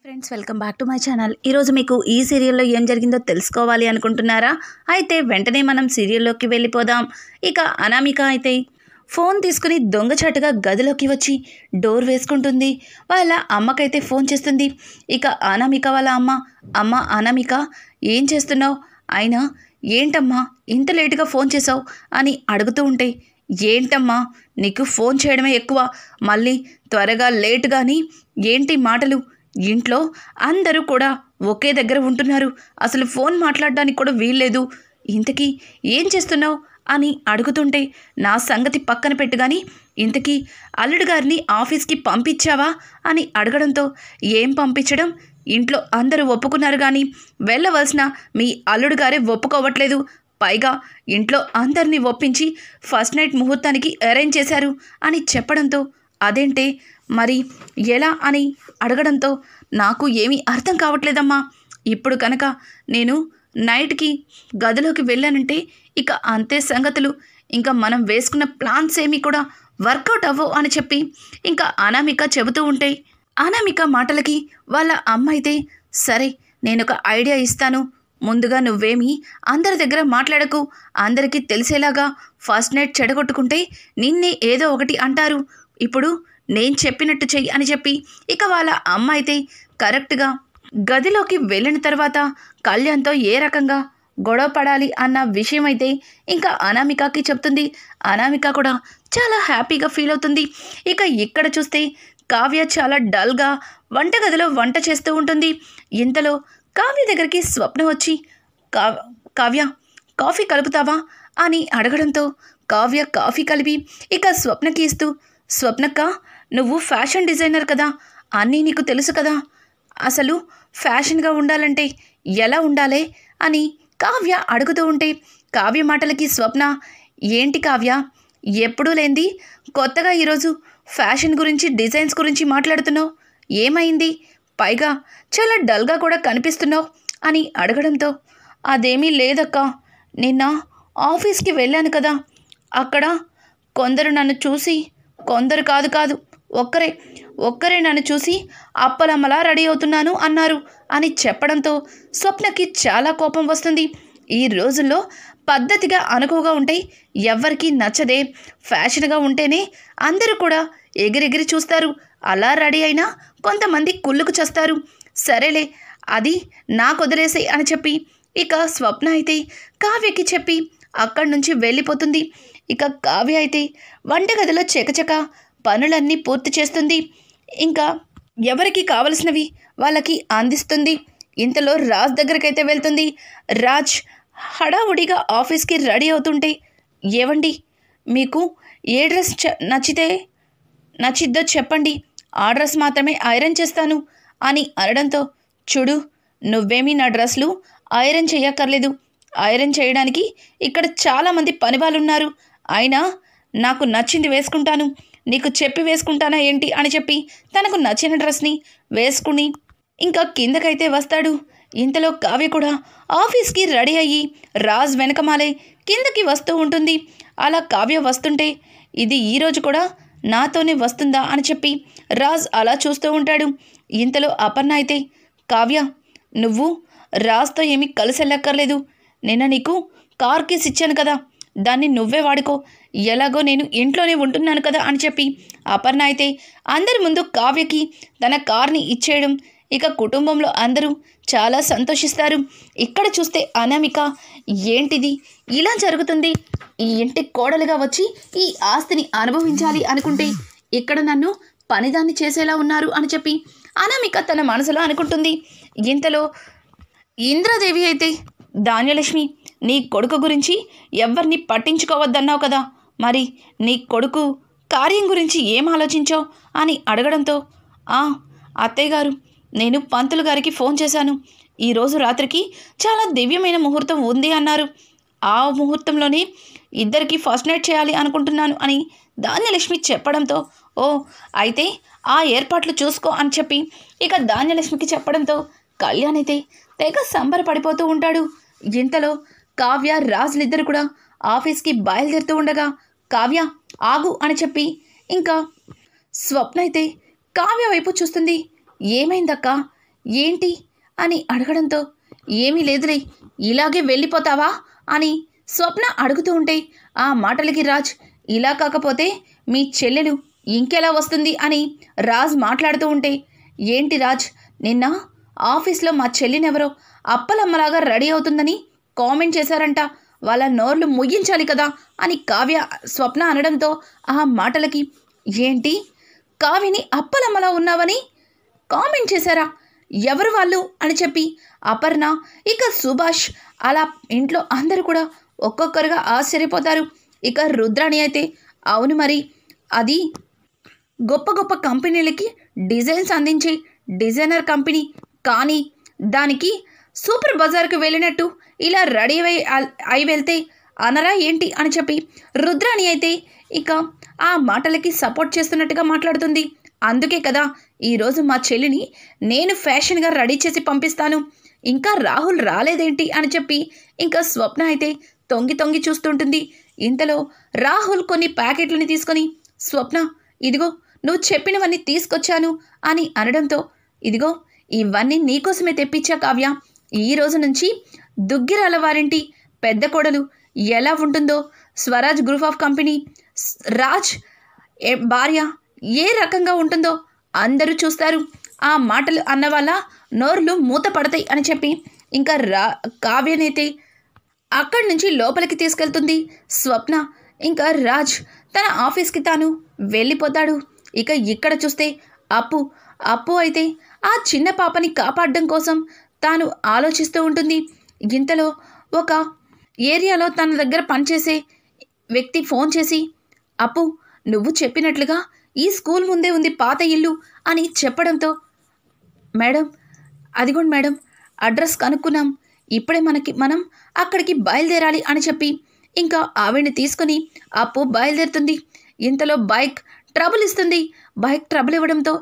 Friends, welcome back to my channel. ఈరోజు మీకు ఈ సీరియల్లో ఏం జరిగిందో తెలుసుకోవాలి అనుకుంటున్నారా? అయితే వెంటనే మనం సీరియల్లోకి వెళ్ళిపోదాం. ఇక అనామిక అయితే ఫోన్ తీసుకుని దొంగచాటుగా గదిలోకి వచ్చి డోర్ వేసుకుంటుంది. వాళ్ళ అమ్మకైతే ఫోన్ చేస్తుంది. ఇక అనామిక వాళ్ళ అమ్మ అనామిక ఏం చేస్తున్నావు? అయినా ఏంటమ్మా ఇంత లేటుగా ఫోన్ చేసావు అని అడుగుతూ ఉంటే, ఏంటమ్మా నీకు ఫోన్ చేయడమే ఎక్కువ, మళ్ళీ త్వరగా లేట్ కానీ ఏంటి మాటలు? ఇంట్లో అందరూ కూడా ఒకే దగ్గర ఉంటున్నారు, అసలు ఫోన్ మాట్లాడడానికి కూడా వీల్లేదు. ఇంతకీ ఏం చేస్తున్నావు అని అడుగుతుంటే, నా సంగతి పక్కన పెట్టు కానీ ఇంతకీ అల్లుడు గారిని ఆఫీస్కి పంపించావా అని అడగడంతో, ఏం పంపించడం, ఇంట్లో అందరూ ఒప్పుకున్నారు కానీ వెళ్ళవలసిన మీ అల్లుడు గారే ఒప్పుకోవట్లేదు. పైగా ఇంట్లో అందరినీ ఒప్పించి ఫస్ట్ నైట్ ముహూర్తానికి అరేంజ్ చేశారు అని చెప్పడంతో, అదేంటే మరి ఎలా అని అడగడంతో, నాకు ఏమీ అర్థం కావట్లేదమ్మా. ఇప్పుడు కనుక నేను నైట్కి గదిలోకి వెళ్ళానంటే ఇక అంతే సంగతులు. ఇంకా మనం వేసుకున్న ప్లాన్స్ ఏమీ కూడా వర్కౌట్ అవ్వవు అని చెప్పి ఇంకా అనామిక చెబుతూ ఉంటే, అనామిక మాటలకి వాళ్ళ అమ్మ అయితే, సరే నేనొక ఐడియా ఇస్తాను, ముందుగా నువ్వేమీ అందరి దగ్గర మాట్లాడకు, అందరికీ తెలిసేలాగా ఫస్ట్ నైట్ చెడగొట్టుకుంటే నిన్నే ఏదో ఒకటి అంటారు. ఇప్పుడు నేను చెప్పినట్టు చెయ్యి అని చెప్పి ఇక వాళ్ళ అమ్మ అయితే కరెక్ట్గా గదిలోకి వెళ్ళిన తర్వాత కళ్యాణ్తో ఏ రకంగా గొడవ పడాలి అన్న విషయం అయితే ఇంకా అనామికకి చెప్తుంది. అనామిక కూడా చాలా హ్యాపీగా ఫీల్ అవుతుంది. ఇక ఇక్కడ చూస్తే కావ్య చాలా డల్గా వంటగదిలో వంట చేస్తూ ఉంటుంది. ఇంతలో కావ్య దగ్గరికి స్వప్న వచ్చి, కావ్య కాఫీ కలుపుతావా అని అడగడంతో, కావ్య కాఫీ కలిపి ఇక స్వప్నకి ఇస్తూ, స్వప్నక్క నువ్వు ఫ్యాషన్ డిజైనర్ కదా, అన్నీ నీకు తెలుసు కదా, అసలు ఫ్యాషన్గా ఉండాలంటే ఎలా ఉండాలి అని కావ్య అడుగుతూ ఉంటే, కావ్య మాటలకి స్వప్న, ఏంటి కావ్య ఎప్పుడూ లేంది కొత్తగా ఈరోజు ఫ్యాషన్ గురించి డిజైన్స్ గురించి మాట్లాడుతున్నావు, ఏమైంది? పైగా చాలా డల్గా కూడా కనిపిస్తున్నావు అని అడగడంతో, అదేమీ లేదక్క, నిన్న ఆఫీస్కి వెళ్ళాను కదా, అక్కడ కొందరు నన్ను చూసి, కొందరు కాదు ఒక్కరే నన్ను చూసి అప్పలమ్మలా రెడీ అవుతున్నాను అన్నారు అని చెప్పడంతో స్వప్నకి చాలా కోపం వస్తుంది. ఈ రోజుల్లో పద్ధతిగా అనుకువగా ఉంటే ఎవ్వరికీ నచ్చదే, ఫ్యాషన్గా ఉంటేనే అందరూ కూడా ఎగిరెగిరి చూస్తారు, అలా రెడీ అయినా కొంతమంది కుళ్ళుకు చేస్తారు. సరేలే అది నాకు వదిలేసే అని చెప్పి ఇక స్వప్న అయితే కావ్యకి చెప్పి అక్కడి నుంచి వెళ్ళిపోతుంది. ఇక కావ్య అయితే వంటగదిలో చకచక పనులన్నీ పూర్తి చేస్తుంది. ఇంకా ఎవరికి కావలసినవి వాళ్ళకి అందిస్తుంది. ఇంతలో రాజ్ దగ్గరకైతే వెళ్తుంది. రాజ్ హడావుడిగా ఆఫీస్కి రెడీ అవుతుంటే, ఏవండి మీకు ఏ డ్రెస్ నచ్చిద్దో చెప్పండి, ఆ డ్రెస్ మాత్రమే ఐరన్ చేస్తాను అని అనడంతో, చూడు నువ్వేమీ నా డ్రెస్లు ఐరన్ చేయక్కర్లేదు, ఐరన్ చేయడానికి ఇక్కడ చాలామంది పనివాళ్ళు ఉన్నారు, అయినా నాకు నచ్చింది వేసుకుంటాను, నీకు చెప్పి వేసుకుంటానా ఏంటి అని చెప్పి తనకు నచ్చిన డ్రెస్ని వేసుకుని ఇంకా కిందకైతే వస్తాడు. ఇంతలో కావ్య కూడా ఆఫీస్కి రెడీ అయ్యి రాజ్ వెనకమాలే కిందకి వస్తూ ఉంటుంది. అలా కావ్య వస్తుంటే, ఇది ఈరోజు కూడా నాతోనే వస్తుందా అని చెప్పి రాజ్ అలా చూస్తూ ఉంటాడు. ఇంతలో అపర్ణ అయితే, కావ్య నువ్వు రాజ్తో ఏమీ కలిసి వెళ్ళక్కర్లేదు, నిన్న నీకు కార్ కీస్ ఇచ్చాను కదా, దాన్ని నువ్వే వాడుకో, ఎలాగో నేను ఇంట్లోనే ఉంటున్నాను కదా అని చెప్పి అపర్ణ అయితే అందరి ముందు కావ్యకి తన కార్ని ఇచ్చేయడం, ఇక కుటుంబంలో అందరూ చాలా సంతోషిస్తారు. ఇక్కడ చూస్తే అనామిక, ఏంటిది ఇలా జరుగుతుంది, ఈ ఇంటి కోడలుగా వచ్చి ఈ ఆస్తిని అనుభవించాలి అనుకుంటే ఇక్కడ నన్ను పనిదాన్ని చేసేలా ఉన్నారు అని చెప్పి అనామిక తన మనసులో అనుకుంటుంది. ఇంతలో ఇంద్రాదేవి అయితే, ధాన్యలక్ష్మి నీ కొడుకు గురించి ఎవరిని పట్టించుకోవద్దన్నావు కదా, మరి నీ కొడుకు కార్యం గురించి ఏం ఆలోచించావు అని అడగడంతో, అత్తయ్య గారు నేను పంతులు గారికి ఫోన్ చేశాను, ఈరోజు రాత్రికి చాలా దివ్యమైన ముహూర్తం ఉంది అన్నారు, ఆ ముహూర్తంలోనే ఇద్దరికి ఫస్ట్ నైట్ చేయాలి అనుకుంటున్నాను అని ధాన్యలక్ష్మి చెప్పడంతో, ఓ అయితే ఆ ఏర్పాట్లు చూసుకో అని చెప్పి ఇక ధాన్యలక్ష్మికి చెప్పడంతో కళ్యాణ్ అయితే తెగ సంబరపడిపోతూ ఉంటాడు. ఇంతలో కావ్య రాజులిద్దరు కూడా ఆఫీస్కి బయలుదేరుతూ ఉండగా, కావ్య ఆగు అని చెప్పి ఇంకా స్వప్న అయితే కావ్య వైపు చూస్తుంది. ఏమైందక్క, ఏంటి అని అడగడంతో ఏమీ లేదులే, ఇలాగే వెళ్ళిపోతావా అని స్వప్న అడుగుతూ ఉంటే ఆ మాటలకి రాజ్ ఇలా కాకపోతే మీ చెల్లెలు ఇంకెలా వస్తుంది అని రాజ్ మాట్లాడుతూ ఉంటే ఏంటి రాజ్, నిన్న ఆఫీస్లో మా చెల్లినెవరో అప్పలమ్మలాగా రెడీ అవుతుందని కామెంట్ చేశారంట, వాళ్ళ నోర్లు ముయ్యించాలి కదా అని కావ్య స్వప్న అనడంతో ఆ మాటలకి ఏంటి, కావ్యని అప్పలమ్మలా ఉన్నావని కామెంట్ చేశారా, ఎవరు వాళ్ళు అని చెప్పి అపర్ణ ఇక సుభాష్ అలా ఇంట్లో అందరూ కూడా ఒక్కొక్కరుగా ఆశ్చర్యపోతారు. ఇక రుద్రాణి అయితే అవును మరి, అది గొప్ప గొప్ప కంపెనీలకి డిజైన్స్ అందించే డిజైనర్ కంపెనీ, కానీ దానికి సూపర్ బజార్కి వెళ్ళినట్టు ఇలా రెడీ అయి వెళ్తే అనరా ఏంటి అని చెప్పి రుద్రాణి అయితే ఇక ఆ మాటలకి సపోర్ట్ చేస్తున్నట్టుగా మాట్లాడుతుంది. అందుకే కదా ఈరోజు మా చెల్లిని నేను ఫ్యాషన్గా రెడీ చేసి పంపిస్తాను, ఇంకా రాహుల్ రాలేదేంటి అని చెప్పి ఇంకా స్వప్న అయితే తొంగి తొంగి చూస్తుంటుంది. ఇంతలో రాహుల్ కొన్ని ప్యాకెట్లని తీసుకొని స్వప్న ఇదిగో నువ్వు చెప్పినవన్నీ తీసుకొచ్చాను అని అనడంతో ఇదిగో ఇవన్నీ నీకోసమే తెప్పించా కావ్య, ఈ రోజు నుంచి దుగ్గిరాల వారింటి పెద్ద కోడలు ఎలా ఉంటుందో, Swaraj group of company Raj భార్య ఏ రకంగా ఉంటుందో అందరూ చూస్తారు, ఆ మాటలు అన్న వాళ్ళ నోర్లు మూత పడతాయి అని చెప్పి ఇంకా కావ్యనైతే అక్కడి నుంచి లోపలికి తీసుకెళ్తుంది స్వప్న. ఇంకా రాజ్ తన ఆఫీస్కి తాను వెళ్ళిపోతాడు. ఇక ఇక్కడ చూస్తే అప్పు అయితే ఆ చిన్న పాపని కాపాడడం కోసం తాను ఆలోచిస్తూ ఉంటుంది. ఇంతలో ఒక ఏరియాలో తన దగ్గర పనిచేసే వ్యక్తి ఫోన్ చేసి అప్పు నువ్వు చెప్పినట్లుగా ఈ స్కూల్ ముందే ఉంది పాత ఇల్లు అని చెప్పడంతో మేడం అదిగోండి మేడం అడ్రస్ కనుక్కున్నాం, ఇప్పుడే మనం అక్కడికి బయలుదేరాలి అని చెప్పి ఇంకా ఆవిడ్ని తీసుకుని అప్పు బయలుదేరుతుంది. ఇంతలో బైక్ ట్రబుల్ ఇస్తుంది. బైక్ ట్రబుల్ ఇవ్వడంతో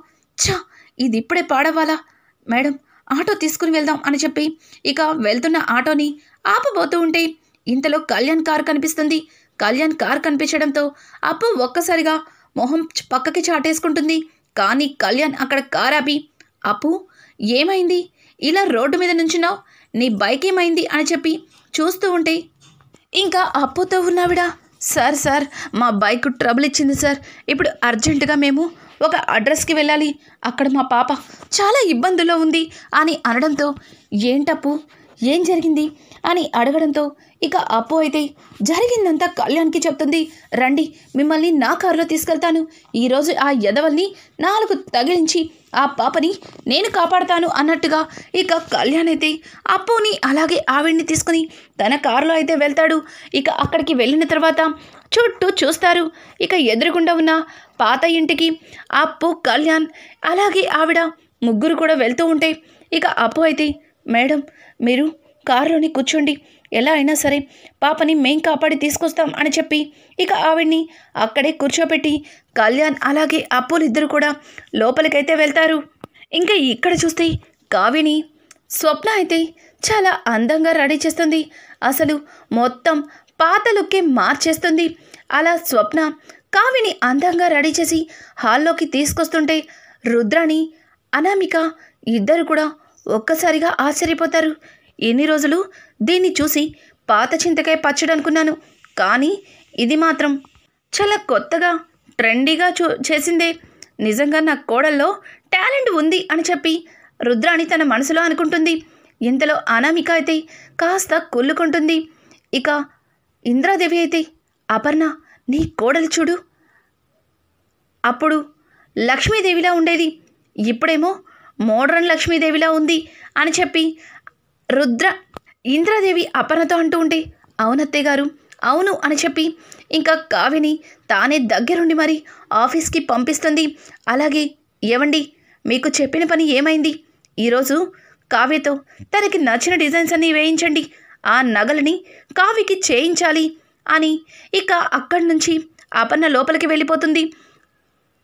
ఇది ఇప్పుడే పాడవాలా మేడం, ఆటో తీసుకుని వెళ్దాం అని చెప్పి ఇక వెళ్తున్న ఆటోని ఆపబోతూ ఉంటే ఇంతలో కళ్యాణ్ కార్ కనిపిస్తుంది. కళ్యాణ్ కార్ కనిపించడంతో అప్పు ఒక్కసారిగా మొహం పక్కకి చాటేసుకుంటుంది. కానీ కళ్యాణ్ అక్కడ కార్ ఆపి అప్పు ఏమైంది, ఇలా రోడ్డు మీద నుంచున్నావు, నీ బైక్ ఏమైంది అని చెప్పి చూస్తూ ఉంటే ఇంకా అప్పుతో ఉన్నావిడ సార్ మా బైక్ ట్రబుల్ ఇచ్చింది సార్, ఇప్పుడు అర్జెంటుగా మేము ఒక అడ్రస్కి వెళ్ళాలి, అక్కడ మా పాప చాలా ఇబ్బందుల్లో ఉంది అని అనడంతో ఏంటప్పు ఏం జరిగింది అని అడగడంతో ఇక అప్పు అయితే జరిగిందంతా కళ్యాణ్కి చెప్తుంది. రండి మిమ్మల్ని నా కారులో తీసుకెళ్తాను, ఈరోజు ఆ యదవల్ని 4 తగిలించి ఆ పాపని నేను కాపాడుతాను అన్నట్టుగా ఇక కళ్యాణ్ అయితే అప్పుని అలాగే ఆవిడ్ని తీసుకుని తన కారులో అయితే వెళ్తాడు. ఇక అక్కడికి వెళ్ళిన తర్వాత చుట్టూ చూస్తారు. ఇక ఎదురుగుండా ఉన్న పాత ఇంటికి అప్పు కళ్యాణ్ అలాగే ఆవిడ ముగ్గురు కూడా వెళ్తూ ఉంటే ఇక అప్పు అయితే మేడం మీరు కారులోని కూర్చోండి, ఎలా అయినా సరే పాపని మేం కాపాడి తీసుకొస్తాం అని చెప్పి ఇక ఆవిడ్ని అక్కడే కూర్చోబెట్టి కళ్యాణ్ అలాగే అప్పులిద్దరు కూడా లోపలికైతే వెళ్తారు. ఇంకా ఇక్కడ చూస్తే కావ్యని స్వప్న అయితే చాలా అందంగా రెడీ చేస్తుంది. అసలు మొత్తం పాత లుక్కే మార్చేస్తుంది. అలా స్వప్న కావ్యని అందంగా రెడీ చేసి హాల్లోకి తీసుకొస్తుంటే రుద్రాణి అనామిక ఇద్దరు కూడా ఒక్కసారిగా ఆశ్చర్యపోతారు. ఎన్ని రోజులు దీన్ని చూసి పాత చింతకాయ పచ్చడి అనుకున్నాను, కానీ ఇది మాత్రం చాలా కొత్తగా ట్రెండీగా చేసిందే, నిజంగా నా కోడల్లో టాలెంట్ ఉంది అని చెప్పి రుద్రాణి తన మనసులో అనుకుంటుంది. ఇంతలో అనామిక అయితే కాస్త కుళ్ళుకుంటుంది. ఇక ఇంద్రాదేవి అయితే అపర్ణ నీ కోడలు చూడు, అప్పుడు లక్ష్మీదేవిలా ఉండేది, ఇప్పుడేమో మోడ్రన్ లక్ష్మీదేవిలా ఉంది అని చెప్పి ఇంద్రాదేవి అపర్ణతో అంటూ ఉంటే అవునత్తయ్య గారు అవును అని చెప్పి ఇంకా కావ్యని తానే దగ్గరుండి మరి ఆఫీస్కి పంపిస్తుంది. అలాగే ఏవండి మీకు చెప్పిన పని ఏమైంది, ఈరోజు కావ్యతో తనకి నచ్చిన డిజైన్స్ అన్నీ వేయించండి, ఆ నగలని కావ్యకి చేయించాలి అని ఇక అక్కడి నుంచి అపర్ణ లోపలికి వెళ్ళిపోతుంది.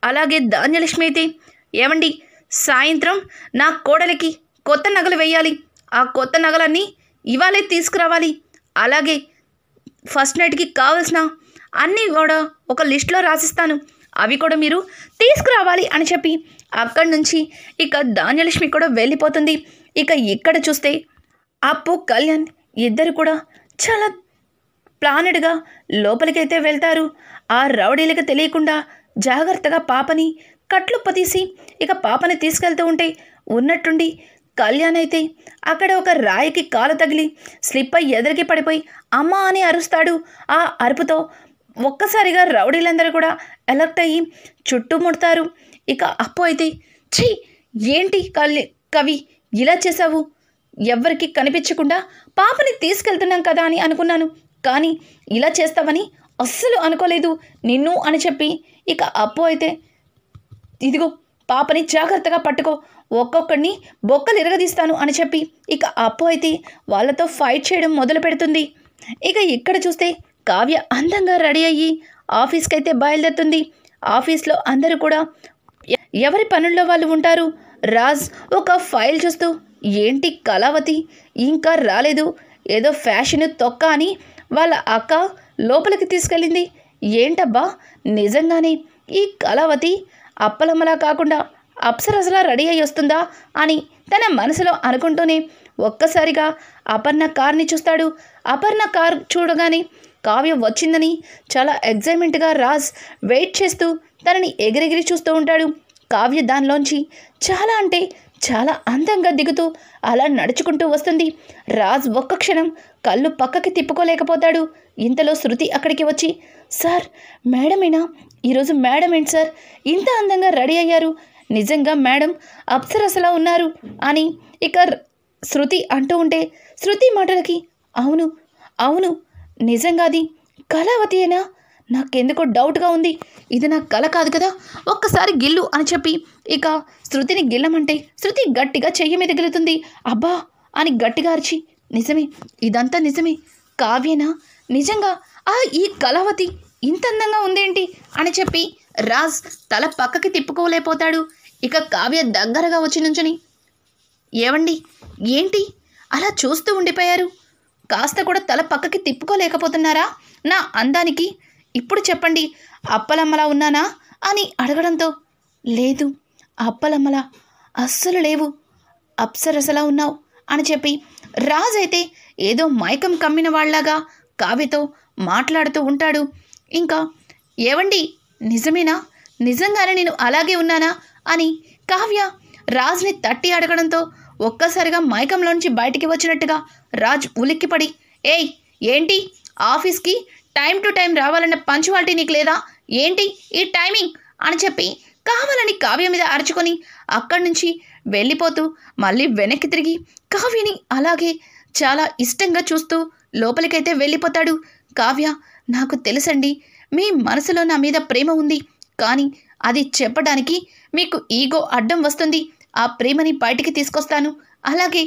అలాగే ధాన్యలక్ష్మి అయితే ఏవండి సాయంత్రం నా కోడలికి కొత్త నగలు వేయాలి, ఆ కొత్త నగలన్నీ ఇవాళే తీసుకురావాలి, అలాగే ఫస్ట్ నైట్కి కావాల్సిన అన్నీ కూడా ఒక లిస్ట్లో రాసిస్తాను, అవి కూడా మీరు తీసుకురావాలి అని చెప్పి అక్కడి నుంచి ఇక ధాన్యలక్ష్మి కూడా వెళ్ళిపోతుంది. ఇక ఇక్కడ చూస్తే అప్పు కళ్యాణ్ ఇద్దరు కూడా చాలా ప్లానెడ్గా లోపలికైతే వెళ్తారు. ఆ రౌడీలకు తెలియకుండా జాగ్రత్తగా పాపని కట్లుప్పతీసి ఇక పాపని తీసుకెళ్తూ ఉంటే ఉన్నట్టుండి కళ్యాణ్ అయితే అక్కడ ఒక రాయికి కాలు తగిలి స్లిప్ అయి ఎదురికి పడిపోయి అమ్మా అని అరుస్తాడు. ఆ అరుపుతో ఒక్కసారిగా రౌడీలందరూ కూడా అలర్ట్ అయ్యి చుట్టుముడతారు. ఇక అప్పు అయితే ఛీ ఏంటి కవి ఇలా చేశావు, ఎవ్వరికి కనిపించకుండా పాపని తీసుకెళ్తున్నాం కదా అని అనుకున్నాను, కానీ ఇలా చేస్తావని అస్సలు అనుకోలేదు నిన్ను అని చెప్పి ఇక అప్పు అయితే ఇదిగో పాపని జాగ్రత్తగా పట్టుకో, ఒక్కొక్కడిని బొక్కలు ఇరగదీస్తాను అని చెప్పి ఇక అప్పు అయితే వాళ్ళతో ఫైట్ చేయడం మొదలు పెడుతుంది. ఇక ఇక్కడ చూస్తే కావ్య అందంగా రెడీ అయ్యి ఆఫీస్కి అయితే బయలుదేరుతుంది. ఆఫీస్లో అందరూ కూడా ఎవరి పనుల్లో వాళ్ళు ఉంటారు. రాజ్ ఒక ఫైల్ చూస్తూ ఏంటి కళావతి ఇంకా రాలేదు, ఏదో ఫ్యాషన్ తొక్క అని వాళ్ళ అక్క లోపలికి తీసుకెళ్ళింది, ఏంటబ్బా నిజంగానే ఈ కళావతి అప్పలమ్మలా కాకుండా అప్సరసలా రెడీ అయ్యి వస్తుందా అని తన మనసులో అనుకుంటూనే ఒక్కసారిగా అపర్ణ కార్ని చూస్తాడు. అపర్ణ కార్ చూడగానే కావ్య వచ్చిందని చాలా ఎగ్జైట్మెంట్గా రాజ్ వెయిట్ చేస్తూ తనని ఎగిరెగిరి చూస్తూ ఉంటాడు. కావ్య దానిలోంచి చాలా అంటే చాలా అందంగా దిగుతూ అలా నడుచుకుంటూ వస్తుంది. రాజ్ ఒక్క క్షణం కళ్ళు పక్కకి తిప్పుకోలేకపోతాడు. ఇంతలో శృతి అక్కడికి వచ్చి సార్ మేడమేనా, ఈరోజు మేడం ఏంటి సార్ ఇంత అందంగా రెడీ అయ్యారు, నిజంగా మేడం అప్సరసలా ఉన్నారు అని ఇక శృతి అంటూ ఉంటే శృతి మాటలకి అవును అవును నిజంగా అది కళావతియేనా, నాకెందుకో డౌట్గా ఉంది, ఇది నా కళ కాదు కదా, ఒక్కసారి గిల్లు అని చెప్పి ఇక శృతిని గిల్లమంటే శృతి గట్టిగా చెయ్యి మీద గిలుతుంది. అబ్బా అని గట్టిగా అరిచి నిజమే ఇదంతా నిజమే, కావ్యేనా నిజంగా ఈ కళావతి ఇంత అందంగా ఉందేంటి అని చెప్పి రాజ్ తల పక్కకి తిప్పుకోలేకపోతాడు. ఇక కావ్య దగ్గరగా వచ్చి నుంచుని ఏవండి ఏంటి అలా చూస్తూ ఉండిపోయారు, కాస్త కూడా తల పక్కకి తిప్పుకోలేకపోతున్నారా నా అందానికి, ఇప్పుడు చెప్పండి అప్పలమ్మలా ఉన్నానా అని అడగడంతో లేదు అప్పలమ్మలా అస్సలు లేవు, అప్సరసలా ఉన్నావు అని చెప్పి రాజ్ అయితే ఏదో మైకం కమ్మిన వాళ్ళలాగా కావ్యతో మాట్లాడుతూ ఉంటాడు. ఇంకా ఏవండి నిజమేనా, నిజంగానే నేను అలాగే ఉన్నానా అని కావ్య రాజ్ని తట్టి అడగడంతో ఒక్కసారిగా మైకంలోంచి బయటికి వచ్చినట్టుగా రాజ్ ఉలిక్కిపడి ఏయ్ ఏంటి ఆఫీస్కి టైం టు టైం రావాలన్న పంచువాలిటీ నీకు లేదా ఏంటి ఈ టైమింగ్ అని చెప్పి కావాలని కావ్య మీద అరుచుకొని అక్కడి నుంచి వెళ్ళిపోతూ మళ్ళీ వెనక్కి తిరిగి కావ్యని అలాగే చాలా ఇష్టంగా చూస్తూ లోపలికైతే వెళ్ళిపోతాడు. కావ్య నాకు తెలుసండి మీ మనసులో నా మీద ప్రేమ ఉంది, కానీ అది చెప్పడానికి మీకు ఈగో అడ్డం వస్తుంది, ఆ ప్రేమని బయటికి తీసుకొస్తాను, అలాగే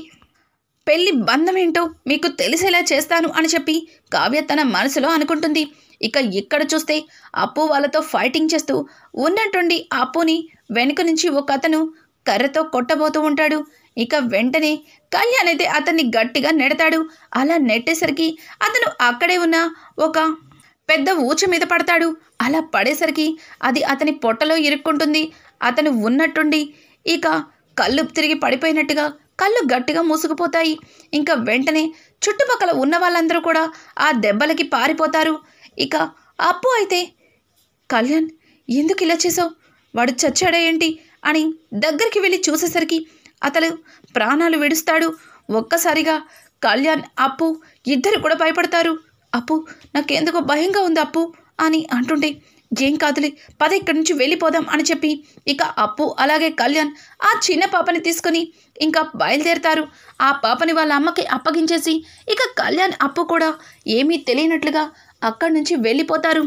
పెళ్లి బంధం ఏంటో మీకు తెలిసేలా చేస్తాను అని చెప్పి కావ్య తన మనసులో అనుకుంటుంది. ఇక ఇక్కడ చూస్తే అప్పు వాళ్ళతో ఫైటింగ్ చేస్తూ ఉన్నట్టుండి అప్పుని వెనుక నుంచి ఒక అతను కర్రతో కొట్టబోతూ ఉంటాడు. ఇక వెంటనే కళ్యాణ్ అయితే అతన్ని గట్టిగా నెడతాడు. అలా నెట్టేసరికి అతను అక్కడే ఉన్న ఒక పెద్ద ఊచ మీద పడతాడు. అలా పడేసరికి అది అతని పొట్టలో ఇరుక్కుంటుంది. అతను ఉన్నట్టుండి ఇక కళ్ళు తిరిగి పడిపోయినట్టుగా కళ్ళు గట్టిగా మూసుకుపోతాయి. ఇంకా వెంటనే చుట్టుపక్కల ఉన్న వాళ్ళందరూ కూడా ఆ దెబ్బలకి పారిపోతారు. ఇక అప్పు అయితే కళ్యాణ్ ఎందుకు ఇలా చేసావు, వాడు చచ్చాడా ఏంటి అని దగ్గరికి వెళ్ళి చూసేసరికి అతను ప్రాణాలు విడుస్తాడు. ఒక్కసారిగా కళ్యాణ్ అప్పు ఇద్దరు కూడా భయపడతారు. అప్పు నాకెందుకో భయంగా ఉంది అప్పు అని అంటుంటే ఏం కాదులే పద ఇక్కడి నుంచి వెళ్ళిపోదాం అని చెప్పి ఇక అప్పు అలాగే కళ్యాణ్ ఆ చిన్న పాపని తీసుకుని ఇంకా బయలుదేరుతారు. ఆ పాపని వాళ్ళ అమ్మకి అప్పగించేసి ఇక కళ్యాణ్ అప్పు కూడా ఏమీ తెలియనట్లుగా అక్కడి నుంచి వెళ్ళిపోతారు.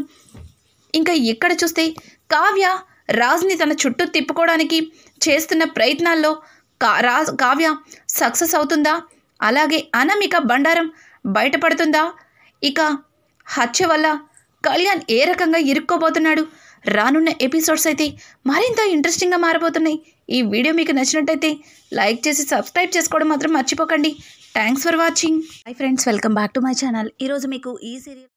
ఇంకా ఇక్కడ చూస్తే కావ్య రాజ్ని తన చుట్టూ తిప్పుకోవడానికి చేస్తున్న ప్రయత్నాల్లో కావ్య సక్సెస్ అవుతుందా, అలాగే అనామిక బండారం బయటపడుతుందా, ఇక హత్య వల్ల కళ్యాణ్ ఏ రకంగా ఇరుక్కోబోతున్నాడు, రానున్న ఎపిసోడ్స్ అయితే మరింత ఇంట్రెస్టింగ్గా మారబోతున్నాయి. ఈ వీడియో మీకు నచ్చినట్టయితే లైక్ చేసి సబ్స్క్రైబ్ చేసుకోవడం మాత్రం మర్చిపోకండి. Thanks for watching. Hi friends, welcome back to my channel. ఈరోజు మీకు ఈ సీరియల్